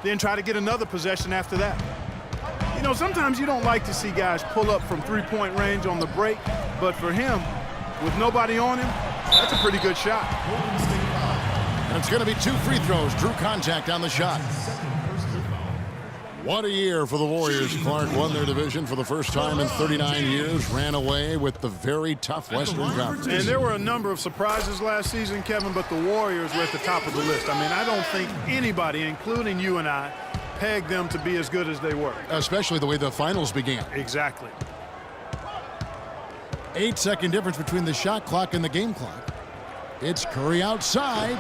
then try to get another possession after that. You know, sometimes you don't like to see guys pull up from three-point range on the break, but for him, with nobody on him, that's a pretty good shot. And it's going to be 2 free throws. Drew contact on the shot. What a year for the Warriors. Clark won their division for the first time in 39 years, ran away with the very tough Western Conference. And there were a number of surprises last season, Kevin, but the Warriors were at the top of the list. I mean, I don't think anybody, including you and I, pegged them to be as good as they were. Especially the way the finals began. Exactly. 8-second difference between the shot clock and the game clock. It's Curry outside.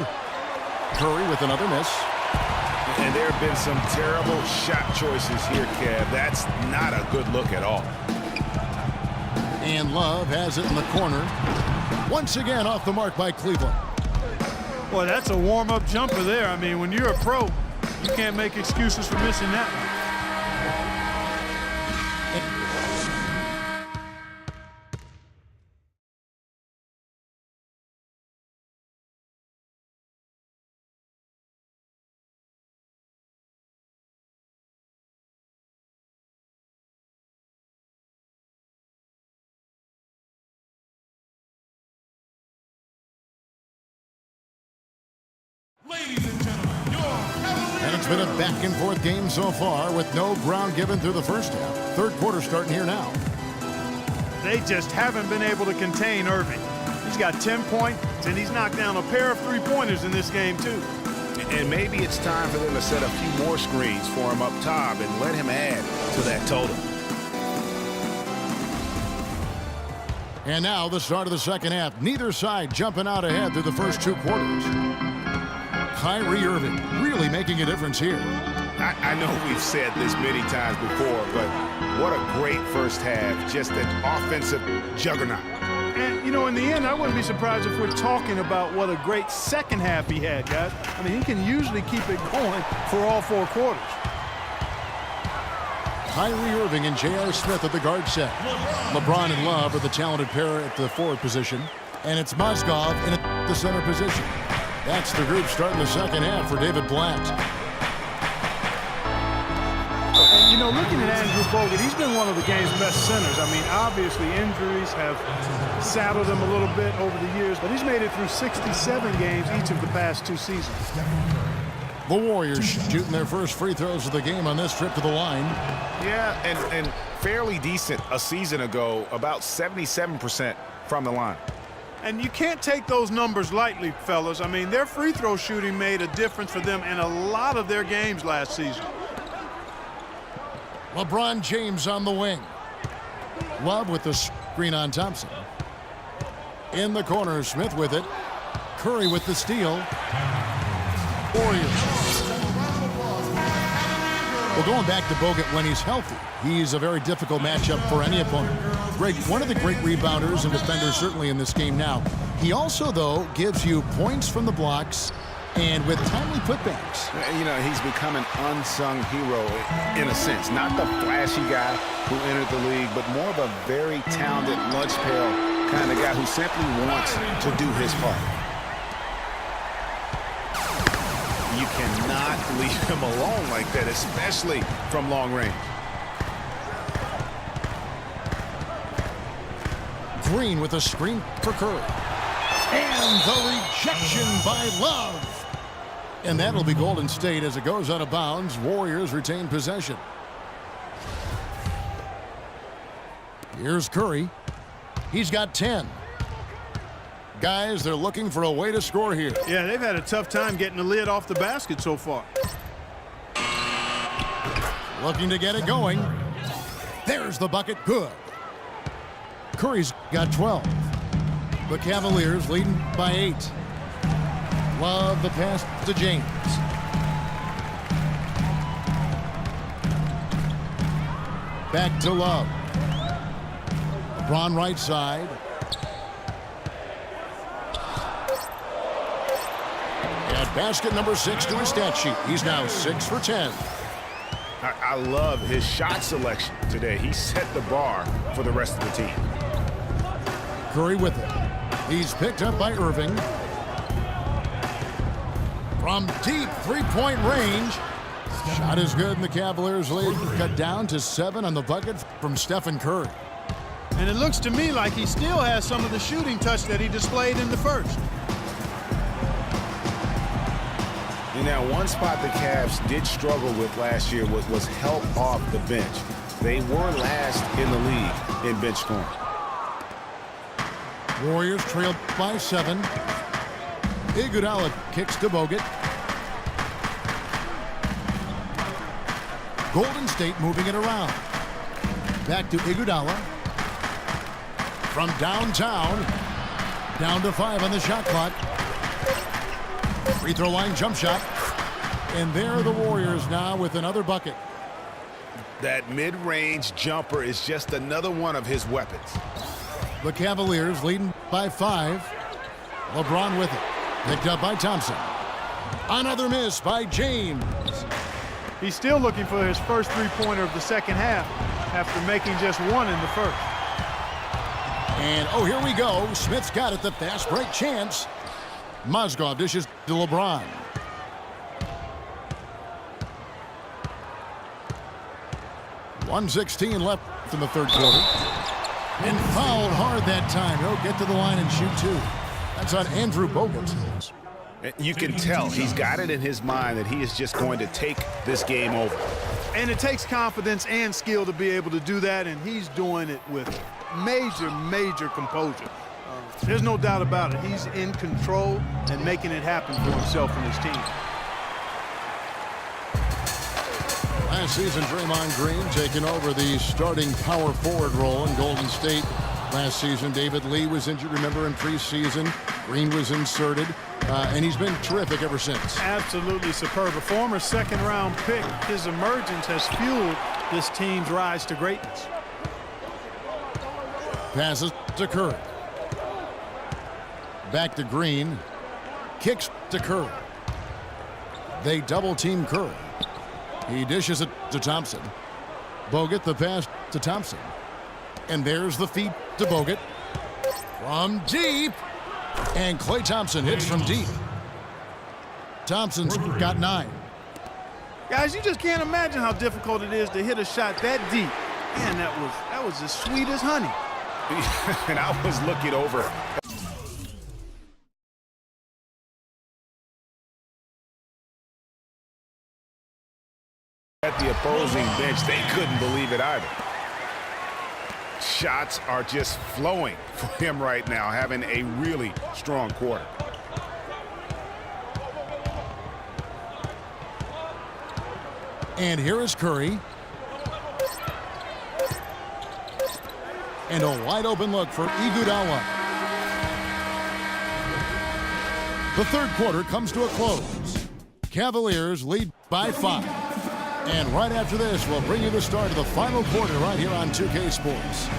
Curry with another miss. And there have been some terrible shot choices here, Kev. That's not a good look at all. And Love has it in the corner. Once again off the mark by Cleveland. Boy, that's a warm-up jumper there. I mean, when you're a pro, you can't make excuses for missing that one. Ladies and gentlemen, your Cavaliers. And it's been a back-and-forth game so far with no ground given through the first half. Third quarter starting here now. They just haven't been able to contain Irving. He's got 10 points, and he's knocked down a pair of three-pointers in this game, too. And maybe it's time for them to set a few more screens for him up top and let him add to that total. And now the start of the second half. Neither side jumping out ahead through the first 2 quarters. Kyrie Irving really making a difference here. I know we've said this many times before, but what a great first half. Just an offensive juggernaut. And, you know, in the end, I wouldn't be surprised if we're talking about what a great second half he had, guys. I mean, he can usually keep it going for all 4 quarters. Kyrie Irving and J.R. Smith at the guard set. LeBron and Love are the talented pair at the forward position. And it's Mozgov in the center position. That's the group starting the second half for David Blatt. And, you know, looking at Andrew Bogut, he's been one of the game's best centers. I mean, obviously injuries have saddled him a little bit over the years, but he's made it through 67 games each of the past 2 seasons. The Warriors shooting their first free throws of the game on this trip to the line. Yeah, and fairly decent a season ago, about 77% from the line. And you can't take those numbers lightly, fellas. I mean, their free throw shooting made a difference for them in a lot of their games last season. LeBron James on the wing. Love with the screen on Thompson. In the corner, Smith with it. Curry with the steal. Warriors. Well, going back to Bogut when he's healthy, he's a very difficult matchup for any opponent. Greg, one of the great rebounders and defenders certainly in this game now. He also, though, gives you points from the blocks and with timely putbacks. You know, he's become an unsung hero in a sense. Not the flashy guy who entered the league, but more of a very talented lunch pail kind of guy who simply wants to do his part. You cannot leave him alone like that, especially from long range. Green with a screen for Curry. And the rejection by Love. And that'll be Golden State as it goes out of bounds. Warriors retain possession. Here's Curry. He's got 10. Guys, they're looking for a way to score here. Yeah, they've had a tough time getting the lid off the basket so far. Looking to get it going. There's the bucket. Good. Curry's got 12. The Cavaliers leading by 8. Love the pass to James. Back to Love. LeBron right side. At basket number 6 to his stat sheet. He's now 6 for 10. I love his shot selection today. He set the bar for the rest of the team. Curry with it. He's picked up by Irving. From deep three-point range, Shot is good, and the Cavaliers lead cut down to 7 on the bucket from Stephen Curry. And it looks to me like he still has some of the shooting touch that he displayed in the first. And now one spot the Cavs did struggle with last year was help off the bench. They were last in the league in bench scoring. Warriors trailed by 7. Iguodala kicks to Bogut. Golden State moving it around. Back to Iguodala. From downtown, down to 5 on the shot clock. Free throw line jump shot. And there are the Warriors now with another bucket. That mid-range jumper is just another one of his weapons. The Cavaliers leading by 5. LeBron with it. Picked up by Thompson. Another miss by James. He's still looking for his first three-pointer of the second half after making just one in the first. And, oh, here we go. Smith's got it, the fast break chance. Mozgov dishes to LeBron. .116 left in the third quarter. And fouled hard that time. He'll get to the line and shoot 2. That's on Andrew Bogut. You can tell he's got it in his mind that he is just going to take this game over. And it takes confidence and skill to be able to do that, and he's doing it with major composure. There's no doubt about it. He's in control and making it happen for himself and his team. Last season, Draymond Green taking over the starting power forward role in Golden State. Last season, David Lee was injured, remember, in preseason. Green was inserted, and he's been terrific ever since. Absolutely superb. A former second-round pick, his emergence has fueled this team's rise to greatness. Passes to Curry. Back to Green. Kicks to Curry. They double-team Curry. He dishes it to Thompson. Bogut the pass to Thompson. And there's the feed to Bogut. From deep. And Klay Thompson hits from deep. Thompson's got 9. Guys, you just can't imagine how difficult it is to hit a shot that deep. Man, that was as sweet as honey. And I was looking over at the opposing bench. They couldn't believe it either. Shots are just flowing for him right now, having a really strong quarter. And here is Curry. And a wide open look for Iguodala. The third quarter comes to a close. Cavaliers lead by 5. And right after this, we'll bring you the start of the final quarter right here on 2K Sports.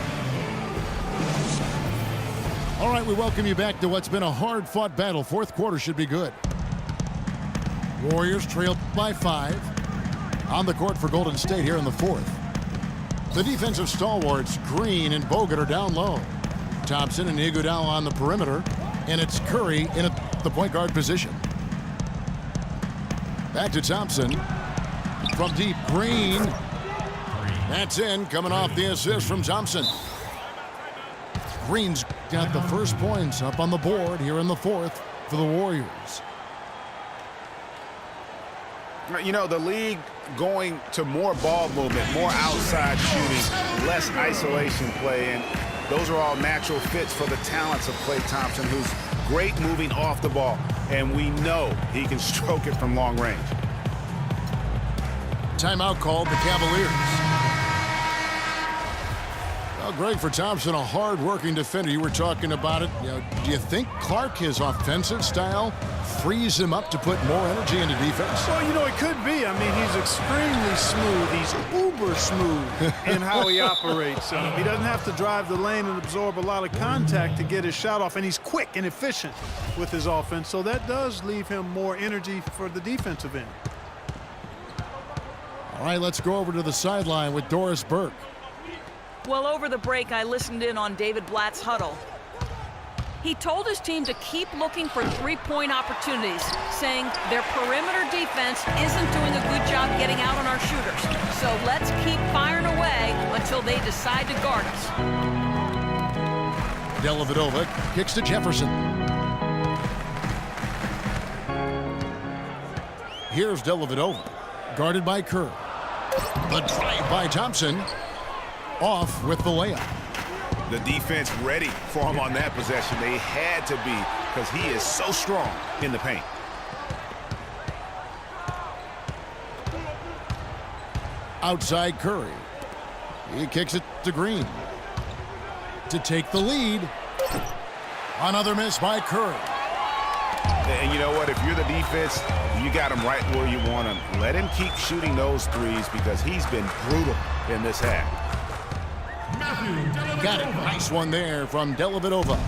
All right, we welcome you back to what's been a hard-fought battle. Fourth quarter should be good. Warriors trail by 5. On the court for Golden State here in the fourth. The defensive stalwarts, Green and Bogut, are down low. Thompson and Iguodala on the perimeter. And it's Curry in the point guard position. Back to Thompson. From deep, Green. That's in, coming off the assist from Thompson. Green's got the first points up on the board here in the fourth for the Warriors. You know, the league going to more ball movement, more outside shooting, less isolation play, and those are all natural fits for the talents of Klay Thompson, who's great moving off the ball, and we know he can stroke it from long range. Timeout called, the Cavaliers. Well, Greg, for Thompson, a hard-working defender. You were talking about it. You know, do you think Clark, his offensive style, frees him up to put more energy into defense? Well, you know, it could be. I mean, he's extremely smooth. He's uber smooth in how he operates. He doesn't have to drive the lane and absorb a lot of contact to get his shot off, and he's quick and efficient with his offense. So that does leave him more energy for the defensive end. All right, let's go over to the sideline with Doris Burke. Well, over the break, I listened in on David Blatt's huddle. He told his team to keep looking for three-point opportunities, saying their perimeter defense isn't doing a good job getting out shooters. So let's keep firing away until they decide to guard us. Dellavedova kicks to Jefferson. Here's Dellavedova, guarded by Kerr. The drive by Thompson. Off with the layup. The defense ready for him on that possession. They had to be, because he is so strong in the paint. Outside Curry. He kicks it to Green to take the lead. Another miss by Curry. And you know what? If you're the defense, you got him right where you want him. Let him keep shooting those threes because he's been brutal in this half. Got it. Nice one there from Dellavedova.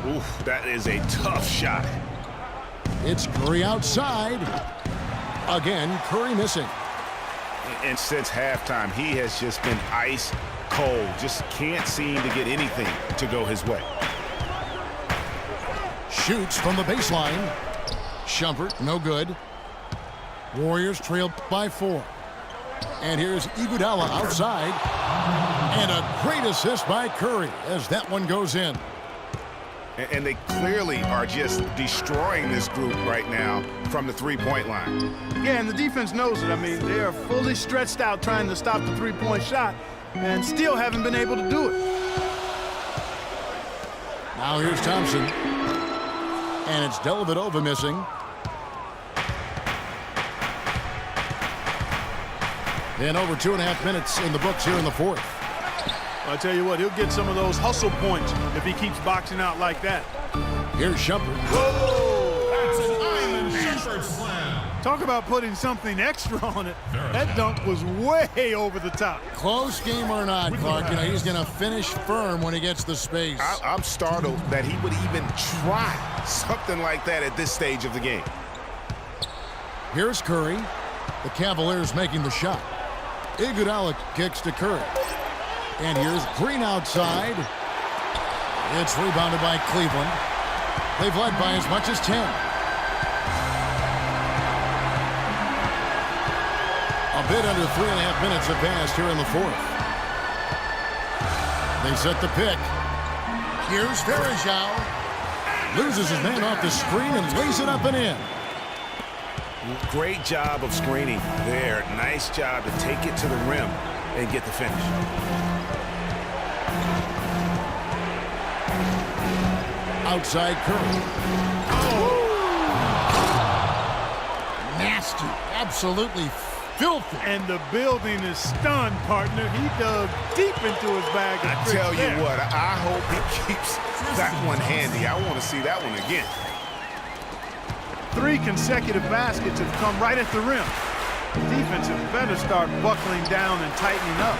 Oof, that is a tough shot. It's Curry outside. Again, Curry missing. And since halftime, he has just been ice cold. Just can't seem to get anything to go his way. Shoots from the baseline. Shumpert, no good. Warriors trailed by 4. And here's Iguodala outside. And a great assist by Curry as that one goes in. And they clearly are just destroying this group right now from the three-point line. Yeah, and the defense knows it. I mean, they are fully stretched out trying to stop the three-point shot and still haven't been able to do it. Now here's Thompson. And it's Dellavedova missing. And over 2.5 minutes in the books here in the fourth. I tell you what, he'll get some of those hustle points if he keeps boxing out like that. Here's Shumpert. That's an Island Shumpert slam. Talk about putting something extra on it. That dunk was way over the top. Close game or not, Clark, you know, he's going to finish firm when he gets the space. I'm startled that he would even try something like that at this stage of the game. Here's Curry. The Cavaliers making the shot. Iguodala kicks to Curry. And here's Green outside. It's rebounded by Cleveland. They've led by as much as 10. A bit under 3.5 minutes have passed here in the fourth. They set the pick. Here's Varejao. Loses his man off the screen and lays it up and in. Great job of screening there. Nice job to take it to the rim and get the finish. Outside Curry. Nasty. Absolutely filthy. And the building is stunned, partner. He dug deep into his bag. I tell you what, I hope he keeps that one handy. I want to see that one again. 3 consecutive baskets have come right at the rim. The defense had better start buckling down and tightening up.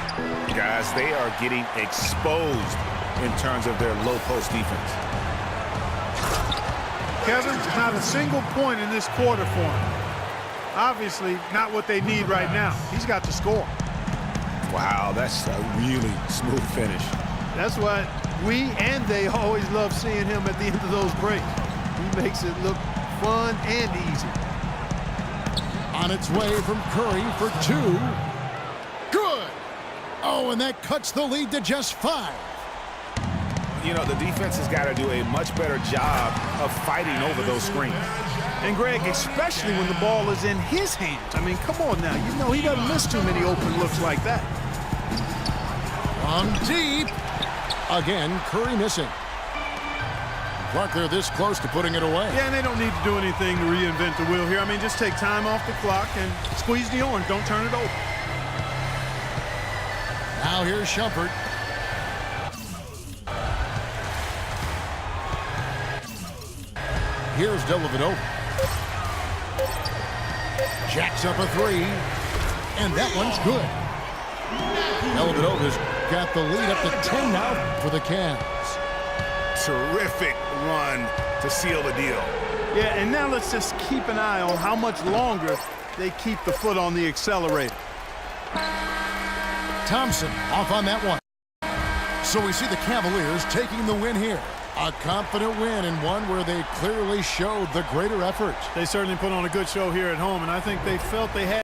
Guys, they are getting exposed in terms of their low post defense. Kevin, not a single point in this quarter for him. Obviously, not what they need right now. He's got to score. Wow, that's a really smooth finish. That's what we and they always love seeing him at the end of those breaks. He makes it look fun and easy. On its way from Curry for 2. Good. Oh, and that cuts the lead to just 5. You know, the defense has got to do a much better job of fighting over those screens. And Greg, especially when the ball is in his hands. I mean, come on now. You know he doesn't miss too many open looks like that. From deep. Again, Curry missing. Clark, they're this close to putting it away. Yeah, and they don't need to do anything to reinvent the wheel here. I mean, just take time off the clock and squeeze the orange. Don't turn it over. Now here's Shumpert. Here's Dellavedova. Jacks up a 3. And that one's good. Dellavedova's got the lead up to 10 now for the Cavs. Terrific run to seal the deal. Yeah, and now let's just keep an eye on how much longer they keep the foot on the accelerator. Thompson off on that one. So we see the Cavaliers taking the win here. A confident win and one where they clearly showed the greater effort. They certainly put on a good show here at home, and I think they felt they had